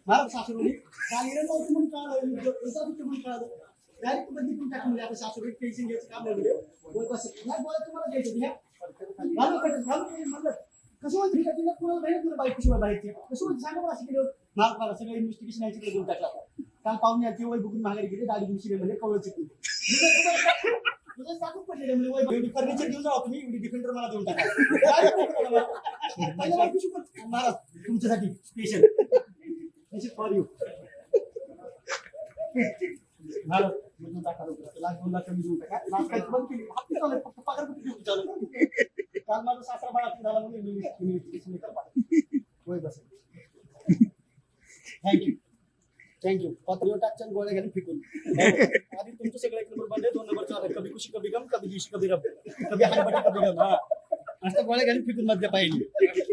महाराज सासूबाई काय नव्हतं म्हणून कळालं डायरेक्ट बदली करून टाकून आता सासूबाई टेन्शन घ्यायचं काम नाही नाही बोला तुम्हाला द्यायचं घ्या म्हणलं कसं म्हणते का तिला कोणाला बाहेर तुला बाईक शिवाय बाहेरची कसं म्हणते सांगा मला असं केलं मला सगळं इन्व्हेस्टिगेशन याच्याकडे देऊन टाकला काल पाहुणे आधी वय बघून माघारी गेले दाढी दिवशी म्हणजे कवळची तुझं टाकून पडलेलं म्हणजे वय एवढी फर्निचर घेऊन जाऊ तुम्ही एवढी डिफेंडर मला देऊन टाका महाराज तुमच्यासाठी स्पेशल फॉर यू महाराज म्हणून टाका लाख 2 लाख कमी देऊन टाका लाख काय बंद केली हप्ते चालू फक्त पगार कुठे देऊन चालू काल माझा सासरा बाळा झाला म्हणून इन्व्हेस्टिगेशन होय बस थँक्यू पत्रिवर टाकच्या गोळ्या घ्यायला फिकून आधी तुमचं सगळं 1 नंबर बंद आहे 2 नंबर चालू आहे कभी खुशी कभी गम कभी दिवशी कभी रब कभी हाय बटा कभी गम हा असं गोळ्या घ्यायला फिकून मधल्या पाहिजे